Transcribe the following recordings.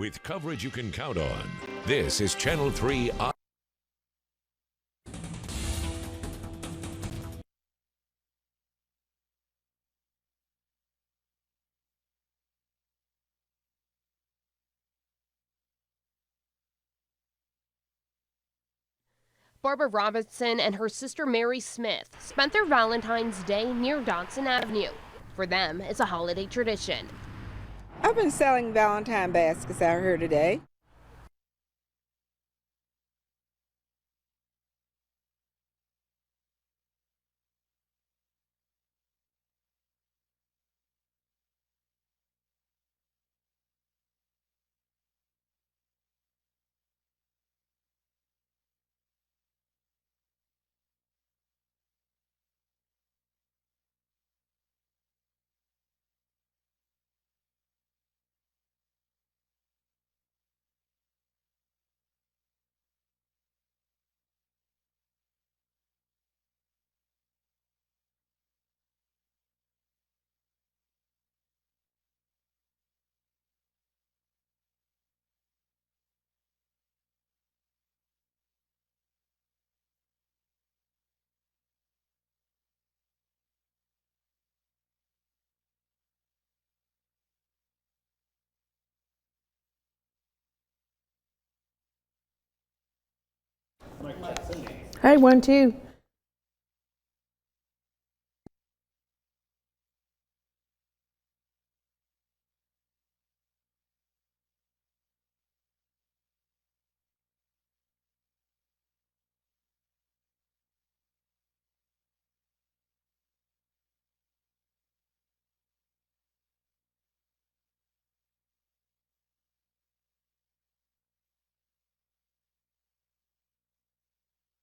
with coverage you can count on. This is Channel 3 Barbara Robinson and her sister Mary Smith spent their Valentine's Day near Dodson Avenue. For them, it's a holiday tradition. I've been selling Valentine baskets out here today. Hey, 1, 2.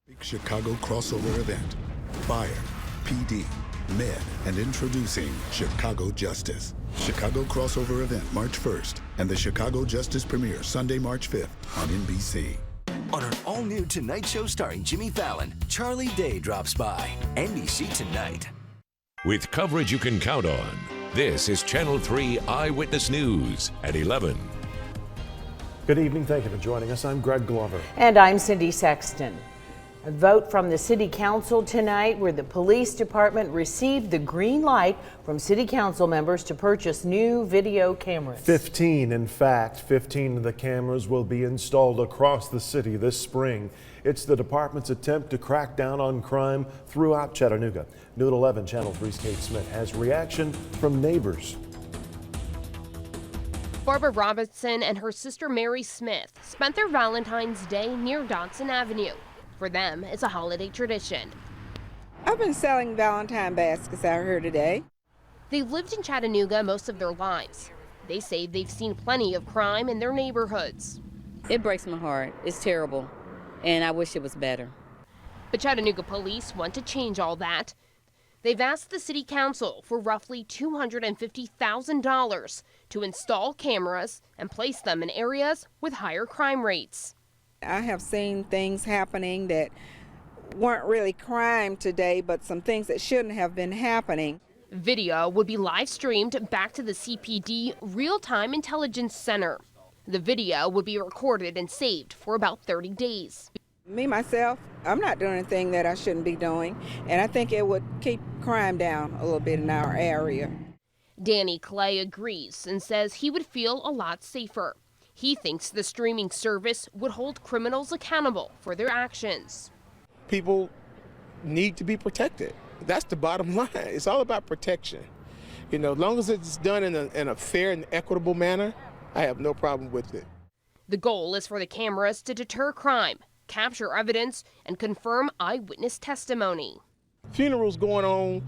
Big Chicago crossover event. Fire, PD, Med, and introducing Chicago Justice. Chicago crossover event March 1st, and the Chicago Justice premiere Sunday, March 5th on NBC. On an all-new Tonight Show starring Jimmy Fallon, Charlie Day drops by. NBC Tonight. with coverage you can count on. This is Channel 3 Eyewitness News at 11. Good evening. Thank you for joining us. I'm Greg Glover. And I'm Cindy Sexton. A vote from the City Council tonight where the police department received the green light from City Council members to purchase new video cameras. 15, in fact, 15 of the cameras will be installed across the city this spring. It's the department's attempt to crack down on crime throughout Chattanooga. New at 11, Channel 3's Kate Smith has reaction from neighbors. Barbara Robinson and her sister Mary Smith spent their Valentine's Day near Dodson Avenue. For them, it's a holiday tradition. I've been selling Valentine baskets out here today. They've lived in Chattanooga most of their lives. They say they've seen plenty of crime in their neighborhoods. It breaks my heart. It's terrible, and I wish it was better. But Chattanooga police want to change all that. They've asked the city council for roughly $250,000 to install cameras and place them in areas with higher crime rates. I have seen things happening that weren't really crime today, but some things that shouldn't have been happening. Video would be live streamed back to the CPD Real-Time Intelligence Center. The video would be recorded and saved for about 30 days. Me, myself, I'm not doing anything that I shouldn't be doing, and I think it would keep crime down a little bit in our area. Danny Clay agrees and says he would feel a lot safer. He thinks the streaming service would hold criminals accountable for their actions. People need to be protected. That's the bottom line. It's all about protection. You know, as long as it's done in a fair and equitable manner, I have no problem with it. The goal is for the cameras to deter crime, capture evidence, and confirm eyewitness testimony. Funerals going on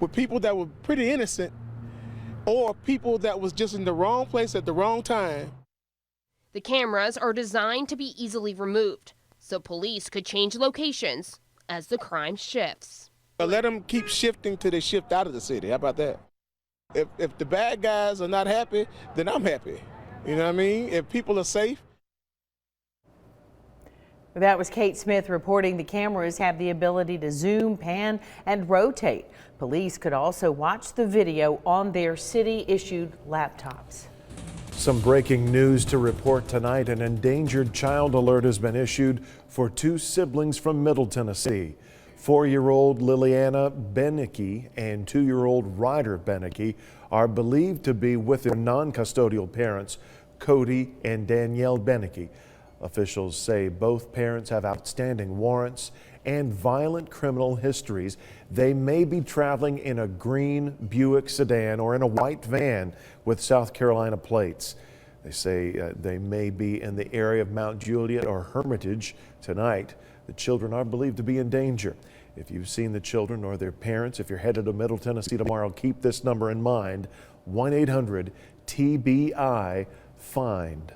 with people that were pretty innocent or people that was just in the wrong place at the wrong time. The cameras are designed to be easily removed, so police could change locations as the crime shifts. Let them keep shifting till they shift out of the city. How about that? If the bad guys are not happy, then I'm happy. You know what I mean? If people are safe. That was Kate Smith reporting the cameras have the ability to zoom, pan, and rotate. Police could also watch the video on their city-issued laptops. Some breaking news to report tonight. An endangered child alert has been issued for two siblings from Middle Tennessee. 4-year-old Liliana Beneke and 2-year-old Ryder Beneke are believed to be with their non-custodial parents, Cody and Danielle Beneke. Officials say both parents have outstanding warrants and violent criminal histories. They may be traveling in a green Buick sedan or in a white van with South Carolina plates. They say they may be in the area of Mount Juliet or Hermitage tonight. The children are believed to be in danger. If you've seen the children or their parents, if you're headed to Middle Tennessee tomorrow, keep this number in mind: 1-800-TBI-FIND.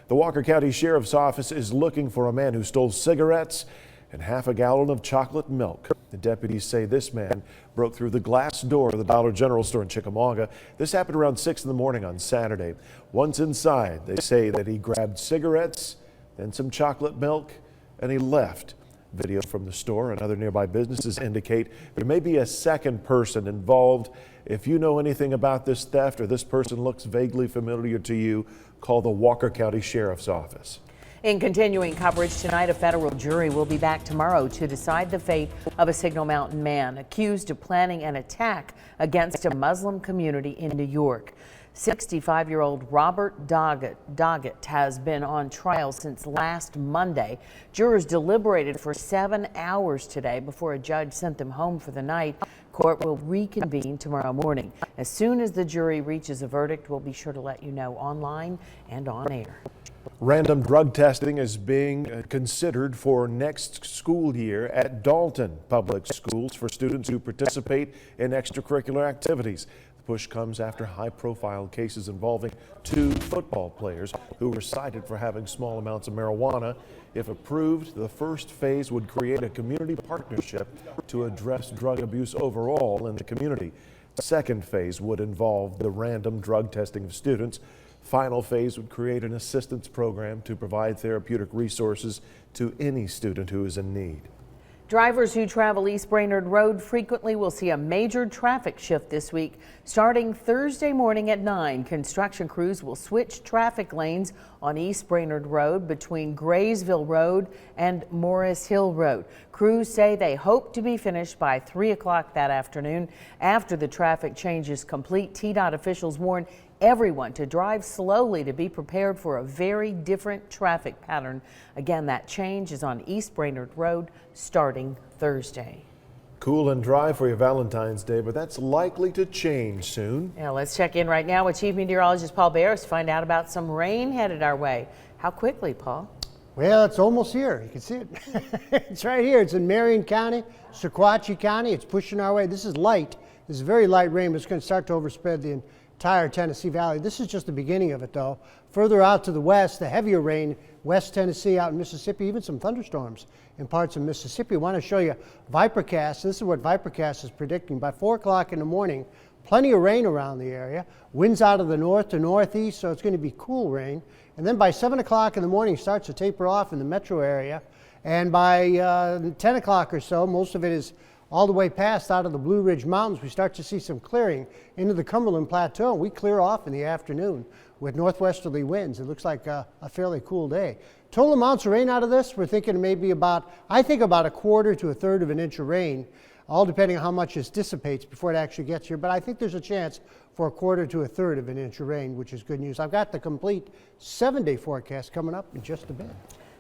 The Walker County Sheriff's Office is looking for a man who stole cigarettes and half a gallon of chocolate milk. The deputies say this man broke through the glass door of the Dollar General store in Chickamauga. This happened around 6 in the morning on Saturday. Once inside, they say that he grabbed cigarettes, then some chocolate milk, and he left. Video from the store and other nearby businesses indicate there may be a second person involved. If you know anything about this theft or this person looks vaguely familiar to you, call the Walker County Sheriff's Office. In continuing coverage tonight, a federal jury will be back tomorrow to decide the fate of a Signal Mountain man accused of planning an attack against a Muslim community in New York. 65-year-old Robert Doggett has been on trial since last Monday. Jurors deliberated for 7 hours today before a judge sent them home for the night. Court will reconvene tomorrow morning. As soon as the jury reaches a verdict, we'll be sure to let you know online and on air. Random drug testing is being considered for next school year at Dalton Public Schools for students who participate in extracurricular activities. The push comes after high-profile cases involving 2 football players who were cited for having small amounts of marijuana. If approved, the first phase would create a community partnership to address drug abuse overall in the community. The second phase would involve the random drug testing of students. Final phase would create an assistance program to provide therapeutic resources to any student who is in need. Drivers who travel East Brainerd Road frequently will see a major traffic shift this week. Starting Thursday morning at 9, construction crews will switch traffic lanes on East Brainerd Road between Graysville Road and Morris Hill Road. Crews say they hope to be finished by 3 o'clock that afternoon. After the traffic change is complete, TDOT officials warn everyone to drive slowly to be prepared for a very different traffic pattern. Again, that change is on East Brainerd Road starting Thursday. Cool and dry for your Valentine's Day, but that's likely to change soon. Now let's check in right now with Chief Meteorologist Paul Barris to find out about some rain headed our way. How quickly, Paul? Well, it's almost here. You can see it. It's right here. It's in Marion County, Sequatchie County. It's pushing our way. This is light. This is very light rain, but it's going to start to overspread the entire Tennessee Valley. This is just the beginning of it, though. Further out to the west, the heavier rain, West Tennessee, out in Mississippi, even some thunderstorms in parts of Mississippi. I want to show you Vipercast. This is what Vipercast is predicting. By 4 o'clock in the morning, plenty of rain around the area. Winds out of the north to northeast, so it's going to be cool rain. And then by 7 o'clock in the morning, starts to taper off in the metro area. And by 10 o'clock or so, most of it is all the way past out of the Blue Ridge Mountains. We start to see some clearing into the Cumberland Plateau. We clear off in the afternoon with northwesterly winds. It looks like a fairly cool day. Total amounts of rain out of this, we're thinking maybe about a quarter to a third of an inch of rain, all depending on how much this dissipates before it actually gets here. But I think there's a chance for a quarter to a third of an inch of rain, which is good news. I've got the complete 7-day forecast coming up in just a bit.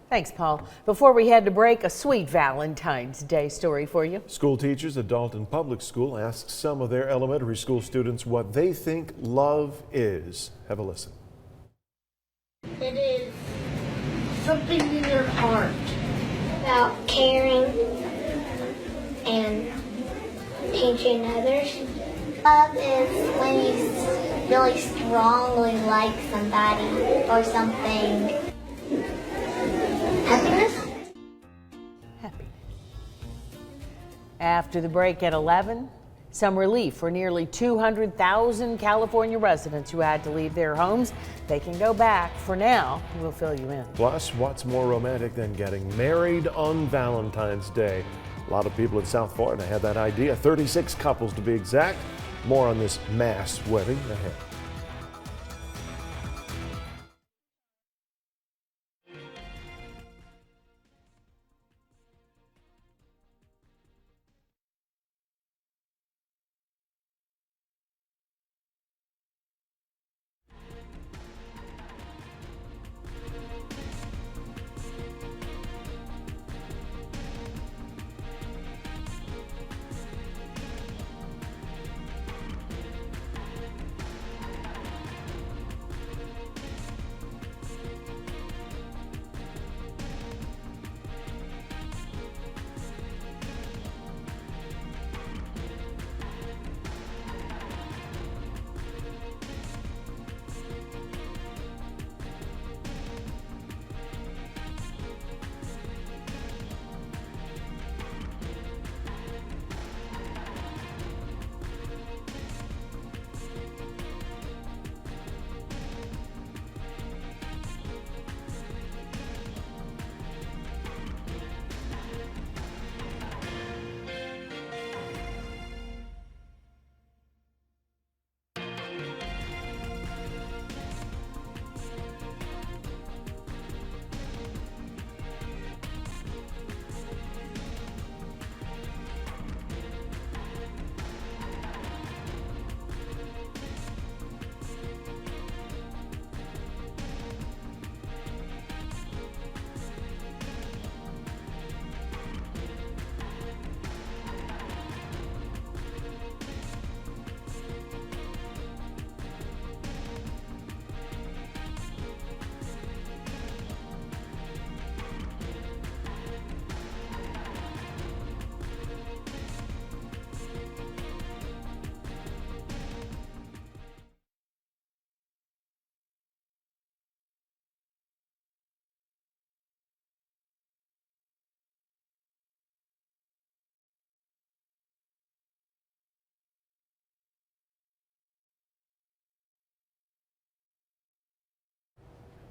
Thanks, Paul. Before we head to break, a sweet Valentine's Day story for you. School teachers at Dalton Public School asked some of their elementary school students what they think love is. Have a listen. It is something in your heart. About caring and teaching others. Love is when you really strongly like somebody or something. Happiness? Happy. After the break at 11, some relief for nearly 200,000 California residents who had to leave their homes. They can go back. For now, we'll fill you in. Plus, what's more romantic than getting married on Valentine's Day? A lot of people in South Florida had that idea. 36 couples to be exact. More on this mass wedding ahead.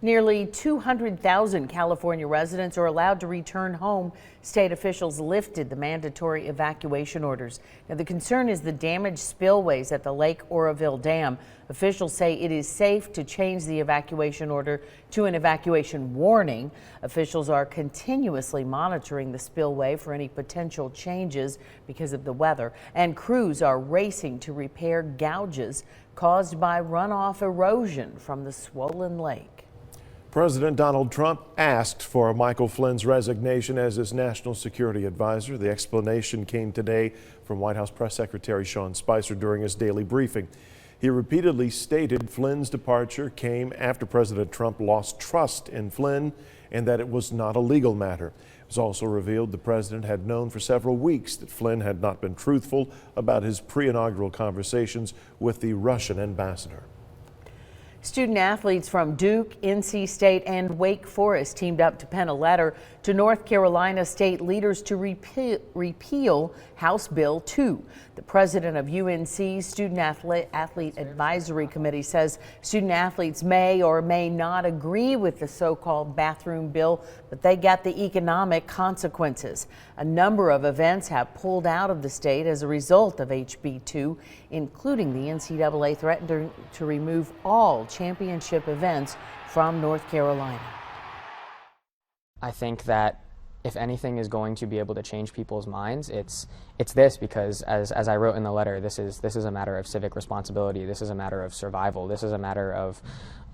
Nearly 200,000 California residents are allowed to return home. State officials lifted the mandatory evacuation orders. Now, the concern is the damaged spillways at the Lake Oroville Dam. Officials say it is safe to change the evacuation order to an evacuation warning. Officials are continuously monitoring the spillway for any potential changes because of the weather, and crews are racing to repair gouges caused by runoff erosion from the swollen lake. President Donald Trump asked for Michael Flynn's resignation as his national security advisor. The explanation came today from White House Press Secretary Sean Spicer during his daily briefing. He repeatedly stated Flynn's departure came after President Trump lost trust in Flynn and that it was not a legal matter. It was also revealed the president had known for several weeks that Flynn had not been truthful about his pre-inaugural conversations with the Russian ambassador. Student athletes from Duke, NC State, and Wake Forest teamed up to pen a letter to North Carolina state leaders to repeal House Bill 2. The president of UNC's Student Athlete Advisory Committee says student athletes may or may not agree with the so-called bathroom bill, but they got the economic consequences. A number of events have pulled out of the state as a result of HB 2, including the NCAA threatened to remove all championship events from North Carolina. I think that if anything is going to be able to change people's minds, it's this, because as I wrote in the letter, this is a matter of civic responsibility. This is a matter of survival. This is a matter of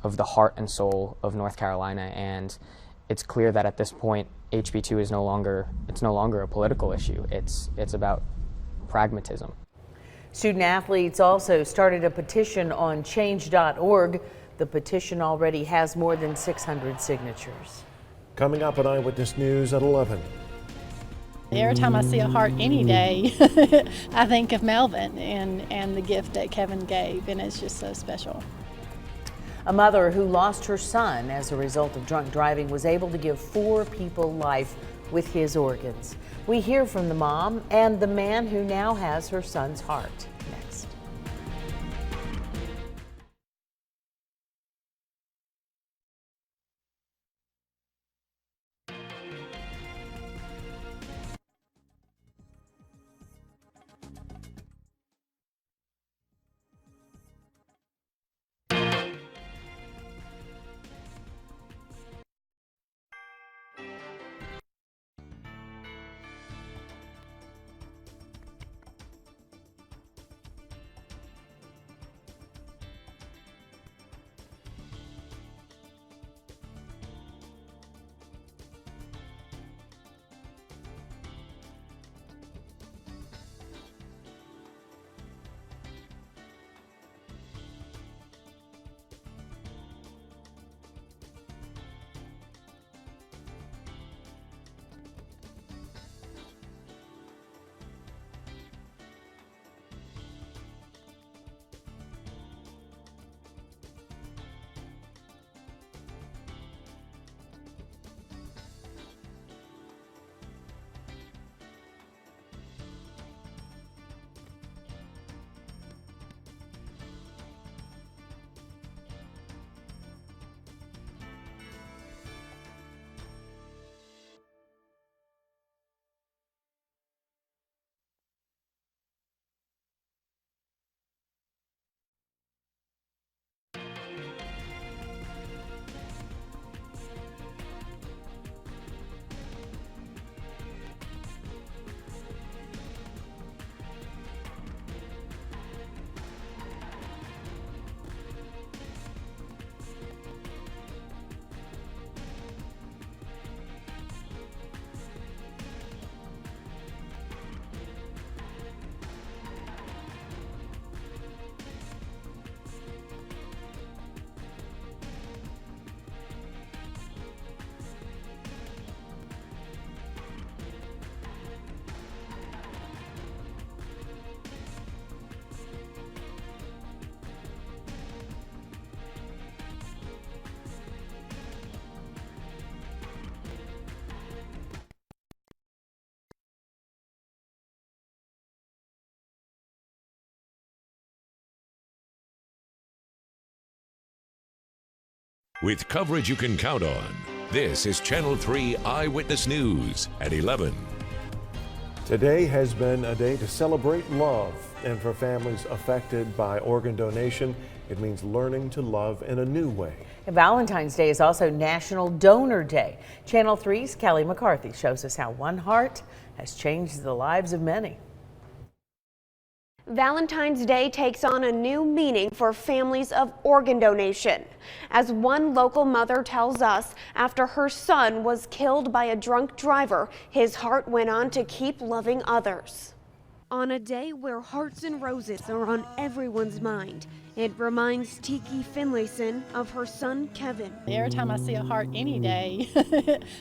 the heart and soul of North Carolina, and it's clear that at this point HB 2 is no longer a political issue. It's about pragmatism. Student athletes also started a petition on change.org. The petition already has more than 600 signatures. Coming up on Eyewitness News at 11. Every time I see a heart any day, I think of Melvin and the gift that Kevin gave, and it's just so special. A mother who lost her son as a result of drunk driving was able to give 4 people life with his organs. We hear from the mom and the man who now has her son's heart. Next. with coverage you can count on. This is Channel 3 Eyewitness News at 11. Today has been a day to celebrate love, and for families affected by organ donation, it means learning to love in a new way. And Valentine's Day is also National Donor Day. Channel 3's Kelly McCarthy shows us how one heart has changed the lives of many. Valentine's Day takes on a new meaning for families of organ donation. As one local mother tells us, after her son was killed by a drunk driver, his heart went on to keep loving others. On a day where hearts and roses are on everyone's mind, it reminds Tiki Finlayson of her son Kevin. Every time I see a heart any day,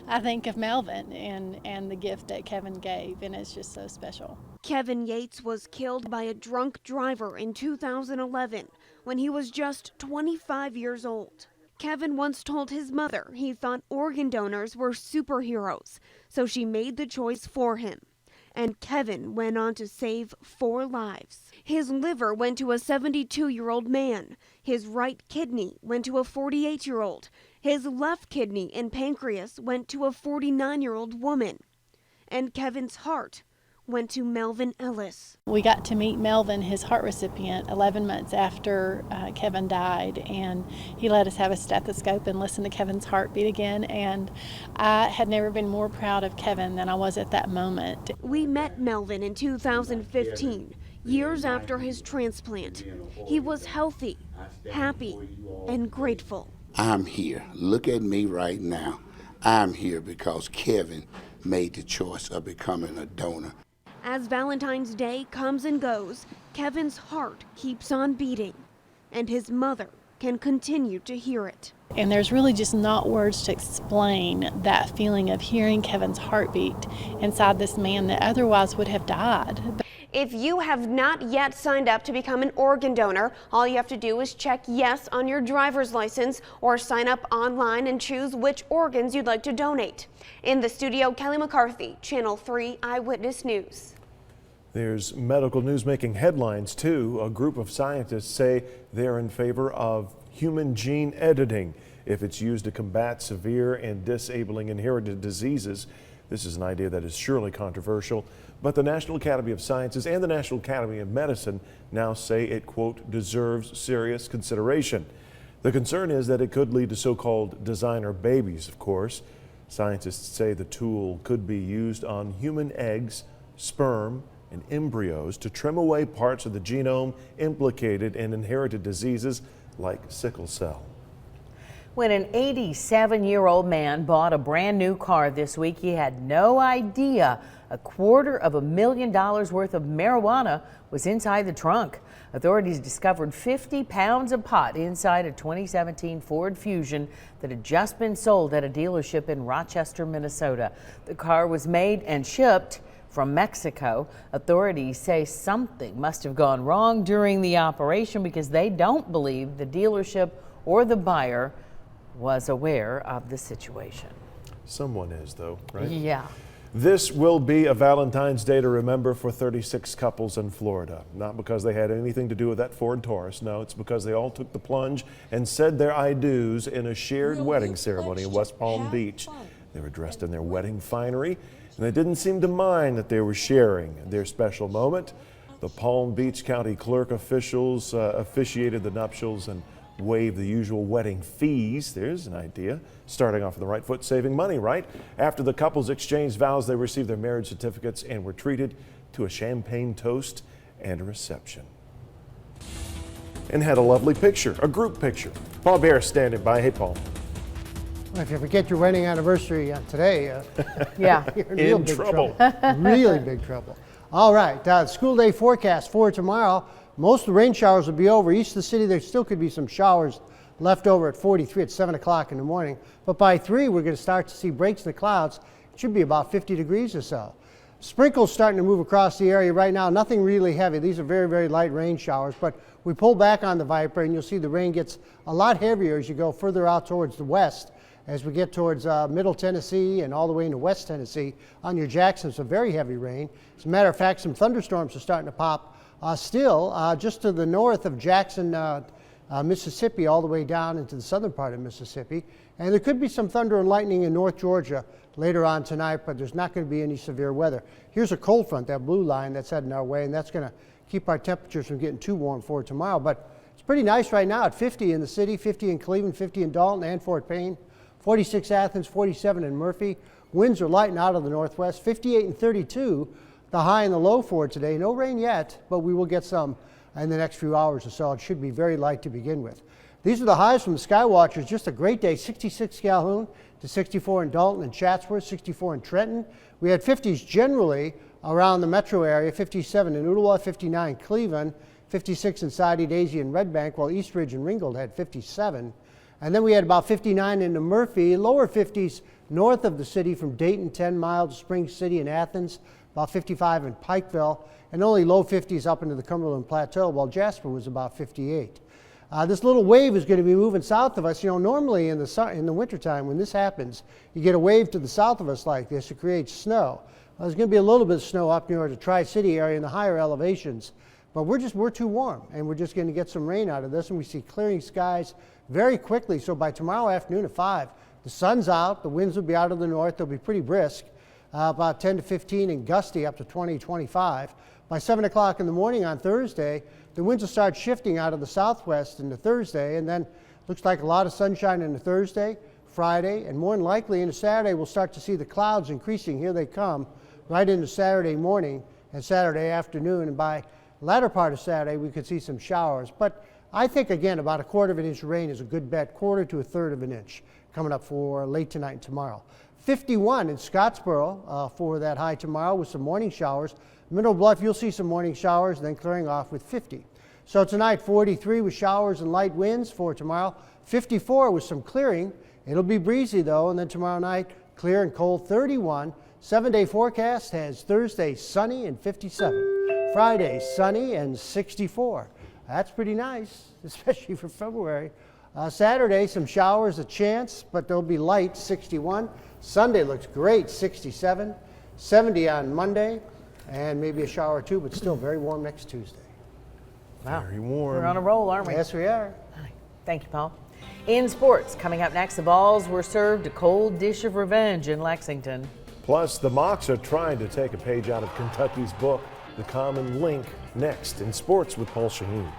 I think of Melvin and the gift that Kevin gave, and it's just so special. Kevin Yates was killed by a drunk driver in 2011 when he was just 25 years old. Kevin once told his mother he thought organ donors were superheroes, so she made the choice for him. And Kevin went on to save 4 lives. His liver went to a 72-year-old man. His right kidney went to a 48-year-old. His left kidney and pancreas went to a 49-year-old woman. And Kevin's heart went to Melvin Ellis. We got to meet Melvin, his heart recipient, 11 months after Kevin died, and he let us have a stethoscope and listen to Kevin's heartbeat again, and I had never been more proud of Kevin than I was at that moment. We met Melvin in 2015, years after his transplant. He was healthy, happy, and grateful. I'm here. Look at me right now. I'm here because Kevin made the choice of becoming a donor. As Valentine's Day comes and goes, Kevin's heart keeps on beating, and his mother can continue to hear it. And there's really just not words to explain that feeling of hearing Kevin's heartbeat inside this man that otherwise would have died. If you have not yet signed up to become an organ donor, all you have to do is check yes on your driver's license or sign up online and choose which organs you'd like to donate. In the studio, Kelly McCarthy, Channel 3 Eyewitness News. There's medical news making headlines too. A group of scientists say they're in favor of human gene editing if it's used to combat severe and disabling inherited diseases. This is an idea that is surely controversial, but the National Academy of Sciences and the National Academy of Medicine now say it, quote, deserves serious consideration. The concern is that it could lead to so-called designer babies, of course. Scientists say the tool could be used on human eggs, sperm, and embryos to trim away parts of the genome implicated in inherited diseases like sickle cell. When an 87-year-old man bought a brand new car this week, he had no idea $250,000 worth of marijuana was inside the trunk. Authorities discovered 50 pounds of pot inside a 2017 Ford Fusion that had just been sold at a dealership in Rochester, Minnesota. The car was made and shipped from Mexico. Authorities say something must have gone wrong during the operation because they don't believe the dealership or the buyer was aware of the situation. Someone is, though, right? Yeah. This will be a Valentine's Day to remember for 36 couples in Florida. Not because they had anything to do with that Ford Taurus. No, it's because they all took the plunge and said their I do's in a shared wedding ceremony in West Palm Beach. They were dressed in their wedding finery, and they didn't seem to mind that they were sharing their special moment. The Palm Beach County Clerk officials officiated the nuptials and waived the usual wedding fees. There's an idea. Starting off on the right foot, saving money, right? After the couples exchanged vows, they received their marriage certificates and were treated to a champagne toast and a reception. And had a lovely picture, a group picture. Paul Bear standing by. Hey, Paul. Well, if you forget your wedding anniversary today, yeah, you're in real big trouble. Really big trouble. All right, school day forecast for tomorrow. Most of the rain showers will be over. East of the city, there still could be some showers left over at 43 at 7 o'clock in the morning. But by 3, we're going to start to see breaks in the clouds. It should be about 50 degrees or so. Sprinkles starting to move across the area right now. Nothing really heavy. These are very, very light rain showers. But we pull back on the Viper, and you'll see the rain gets a lot heavier as you go further out towards the west. As we get towards Middle Tennessee and all the way into West Tennessee on your Jackson, some very heavy rain. As a matter of fact, some thunderstorms are starting to pop still just to the north of Jackson, Mississippi all the way down into the southern part of Mississippi. And there could be some thunder and lightning in North Georgia later on tonight, but there's not going to be any severe weather. Here's a cold front, that blue line that's heading our way, and that's going to keep our temperatures from getting too warm for tomorrow. But it's pretty nice right now at 50 in the city, 50 in Cleveland, 50 in Dalton and Fort Payne, 46 Athens, 47 in Murphy. Winds are lighting out of the northwest, 58 and 32, the high and the low for today. No rain yet, but we will get some in the next few hours or so. It should be very light to begin with. These are the highs from the Skywatchers. Just a great day. 66 Calhoun to 64 in Dalton and Chatsworth, 64 in Trenton. We had 50s generally around the metro area, 57 in Ooltewah, 59 Cleveland, 56 in Saudi, Daisy, and Red Bank, while East Ridge and Ringgold had 57. And then we had about 59 into Murphy, lower 50s north of the city from Dayton, 10 miles to Spring City and Athens, about 55 in Pikeville, and only low 50s up into the Cumberland Plateau, while Jasper was about 58. This little wave is going to be moving south of us. You know, normally in the wintertime when this happens, you get a wave to the south of us like this. It creates snow. Well, there's going to be a little bit of snow up near the Tri-City area in the higher elevations, but we're too warm, and we're just going to get some rain out of this, and we see clearing skies very quickly. So by tomorrow afternoon at 5, the sun's out, the winds will be out of the north, they'll be pretty brisk, about 10 to 15 and gusty up to 20, 25. By 7 o'clock in the morning on Thursday, the winds will start shifting out of the southwest into Thursday, and then looks like a lot of sunshine into Thursday, Friday, and more than likely into Saturday we'll start to see the clouds increasing. Here they come right into Saturday morning and Saturday afternoon, and by the latter part of Saturday we could see some showers. But I think, again, about a quarter of an inch of rain is a good bet, quarter to a third of an inch coming up for late tonight and tomorrow. 51 in Scottsboro for that high tomorrow with some morning showers. Mineral Bluff, you'll see some morning showers, and then clearing off with 50. So tonight, 43 with showers and light winds for tomorrow. 54 with some clearing. It'll be breezy, though, and then tomorrow night, clear and cold, 31. 7-day forecast has Thursday sunny and 57. Friday, sunny and 64. That's pretty nice, especially for February. Saturday, some showers, a chance, but they'll be light, 61. Sunday looks great, 67. 70 on Monday, and maybe a shower or two, but still very warm next Tuesday. Wow. Very warm. We're on a roll, aren't we? Yes, we are. Thank you, Paul. In sports, coming up next, the Vols were served a cold dish of revenge in Lexington. Plus, the Mocs are trying to take a page out of Kentucky's book, The Common Link, next in sports with Paul Shaheen.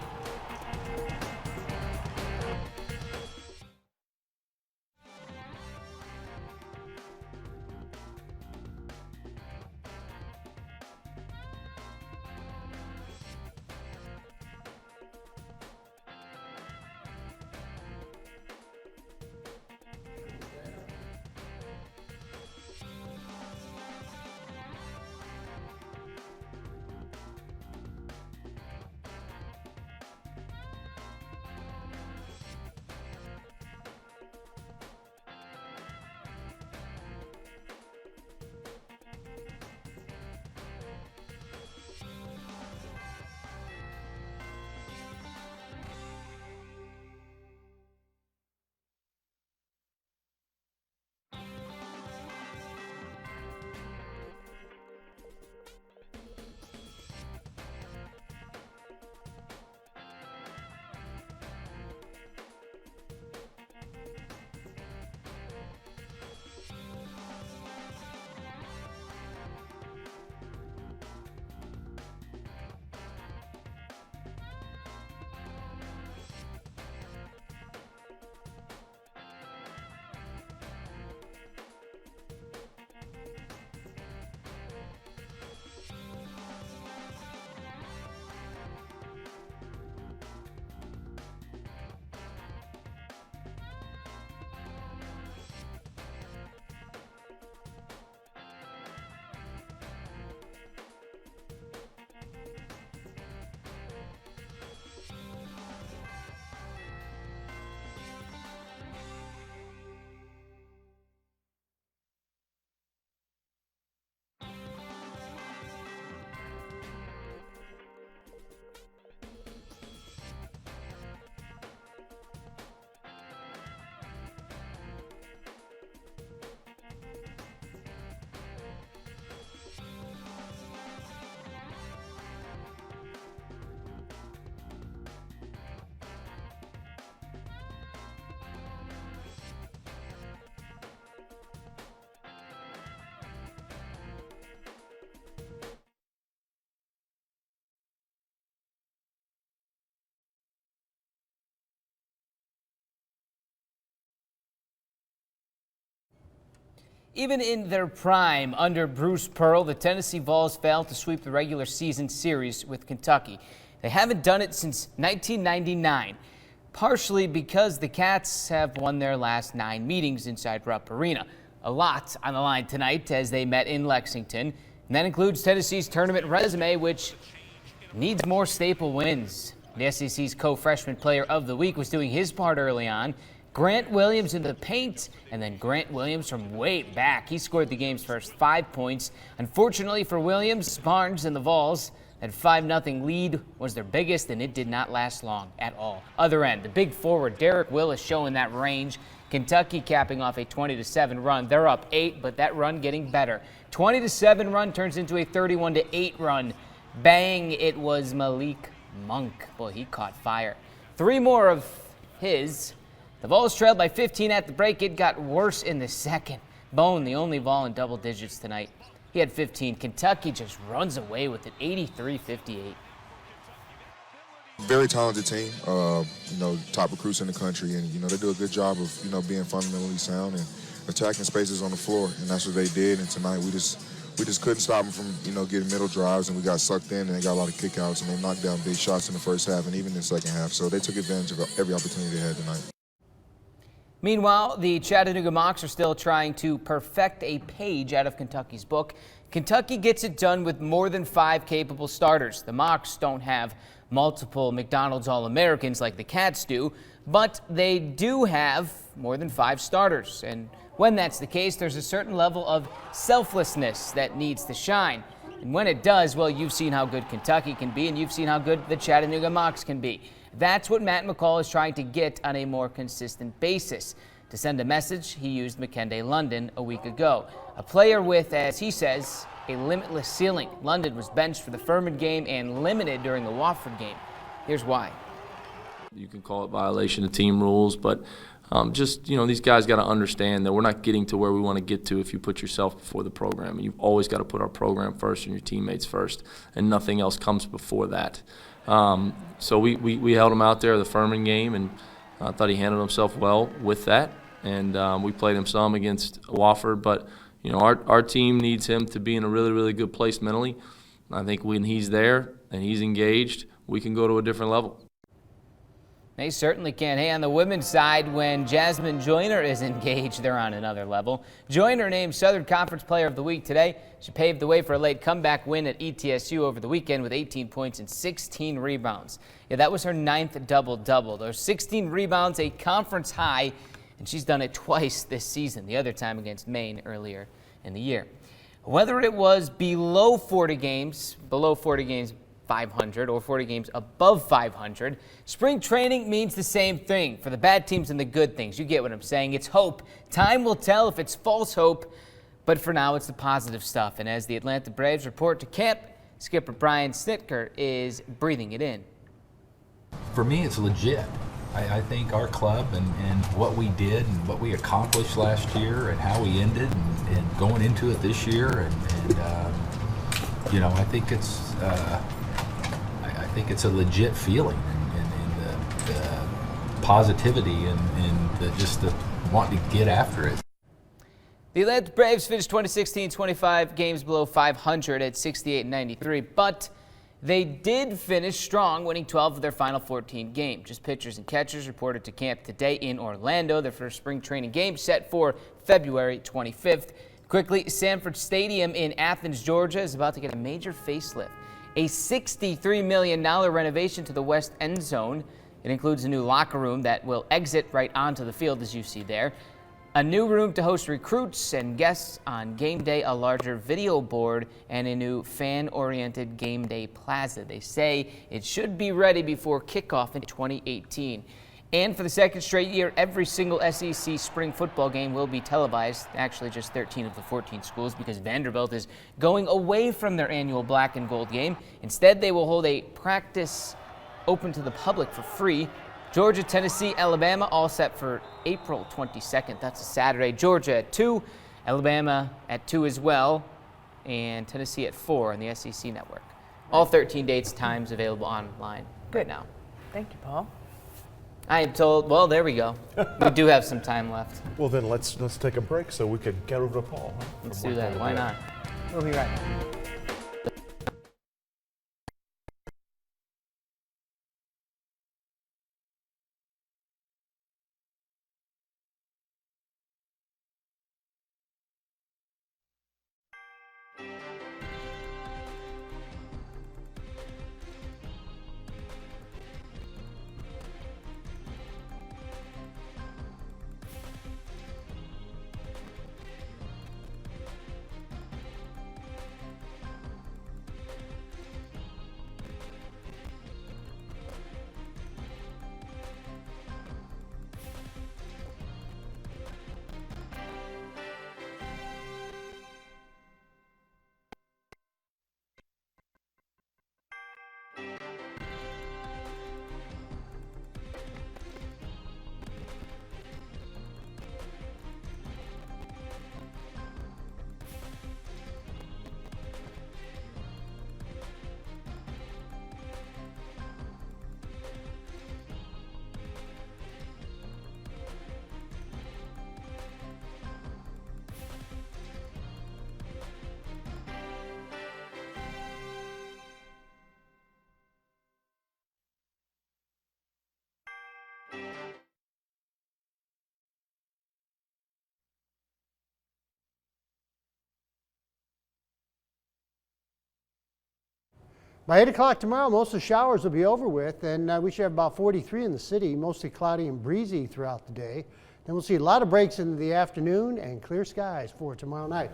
Even in their prime under Bruce Pearl, the Tennessee Vols failed to sweep the regular season series with Kentucky. They haven't done it since 1999, partially because the Cats have won their last 9 meetings inside Rupp Arena. A lot on the line tonight as they met in Lexington, and that includes Tennessee's tournament resume, which needs more staple wins. The SEC's co-freshman player of the week was doing his part early on. Grant Williams in the paint, and then Grant Williams from way back. He scored the game's first 5 points. Unfortunately for Williams, Barnes and the Vols, that 5-0 lead was their biggest, and it did not last long at all. Other end, the big forward, Derek Willis, showing that range. Kentucky capping off a 20-7 run. They're up 8, but that run getting better. 20-7 run turns into a 31-8 run. Bang, it was Malik Monk. Boy, he caught fire. 3 more of his. The Vols trailed by 15 at the break. It got worse in the second. Bone, the only Vol in double digits tonight. He had 15. Kentucky just runs away with it, 83-58. Very talented team, top recruits in the country, and, they do a good job of, being fundamentally sound and attacking spaces on the floor, and that's what they did. And tonight we just couldn't stop them from, getting middle drives, and we got sucked in, and they got a lot of kickouts, and they knocked down big shots in the first half and even in the second half. So they took advantage of every opportunity they had tonight. Meanwhile, the Chattanooga Mocs are still trying to perfect a page out of Kentucky's book. Kentucky gets it done with more than 5 capable starters. The Mocs don't have multiple McDonald's All-Americans like the Cats do, but they do have more than 5 starters. And when that's the case, there's a certain level of selflessness that needs to shine. And when it does, well, you've seen how good Kentucky can be, and you've seen how good the Chattanooga Mocs can be. That's what Matt McCall is trying to get on a more consistent basis. To send a message, he used McKenday London a week ago, a player with, as he says, a limitless ceiling. London was benched for the Furman game and limited during the Wofford game. Here's why. You can call it violation of team rules, but these guys got to understand that we're not getting to where we want to get to if you put yourself before the program. You've always got to put our program first and your teammates first, and nothing else comes before that. So we held him out there the Furman game, and I thought he handled himself well with that. And we played him some against Wofford, but our team needs him to be in a really, really good place mentally. I think when he's there and he's engaged, we can go to a different level. They certainly can. Hey, on the women's side, when Jasmine Joyner is engaged, they're on another level. Joyner named Southern Conference Player of the Week today. She paved the way for a late comeback win at ETSU over the weekend with 18 points and 16 rebounds. Yeah, that was her 9th double-double. Those 16 rebounds, a conference high, and she's done it twice this season, the other time against Maine earlier in the year. Whether it was below 40 games 500 or 40 games above 500. Spring training means the same thing for the bad teams and the good things. You get what I'm saying. It's hope. Time will tell if it's false hope, but for now it's the positive stuff. And as the Atlanta Braves report to camp, skipper Brian Snitker is breathing it in. For me, it's legit. I think our club and what we did and what we accomplished last year and how we ended and going into it this year I think it's a legit feeling and the positivity and the wanting to get after it. The Atlanta Braves finished 2016-25 games below 500 at 68-93, but they did finish strong, winning 12 of their final 14 games. Just pitchers and catchers reported to camp today in Orlando. Their first spring training game set for February 25th. Quickly, Sanford Stadium in Athens, Georgia is about to get a major facelift. A $63 million renovation to the west end zone. It includes a new locker room that will exit right onto the field, as you see there. A new room to host recruits and guests on game day, a larger video board, and a new fan-oriented game day plaza. They say it should be ready before kickoff in 2018. And for the second straight year, every single SEC spring football game will be televised. Actually, just 13 of the 14 schools, because Vanderbilt is going away from their annual black and gold game. Instead, they will hold a practice open to the public for free. Georgia, Tennessee, Alabama, all set for April 22nd. That's a Saturday. Georgia at 2, Alabama at 2 as well, and Tennessee at 4 on the SEC network. All 13 dates, times available online right now. Thank you, Paul. I am told, well, there we go. We do have some time left. Well, then let's take a break so we can get over to Paul. Huh? Let's do that. Why not? We'll be right back. By 8 o'clock tomorrow, most of the showers will be over with, and we should have about 43 in the city, mostly cloudy and breezy throughout the day. Then we'll see a lot of breaks into the afternoon and clear skies for tomorrow night.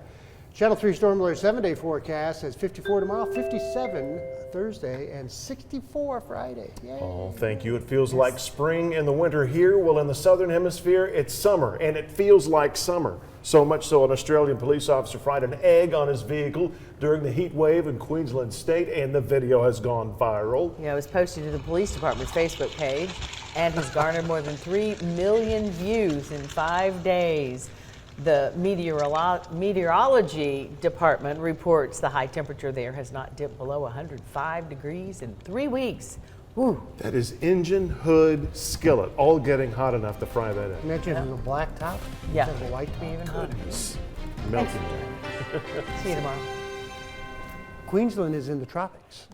Channel 3 Storm Alert 7-day forecast says 54 tomorrow, 57 Thursday, and 64 Friday. Yay. Oh, thank you. It feels like spring in the winter here. Well, in the southern hemisphere, it's summer, and it feels like summer. So much so an Australian police officer fried an egg on his vehicle during the heat wave in Queensland state, and the video has gone viral. Yeah, it was posted to the police department's Facebook page and has garnered more than 3 million views in 5 days. The meteorology department reports the high temperature there has not dipped below 105 degrees in 3 weeks. Woo. That is engine, hood, skillet, all getting hot enough to fry that egg. Imagine having a black top. Yeah, instead of a white top. even hotter. Melting. See you tomorrow. Queensland is in the tropics.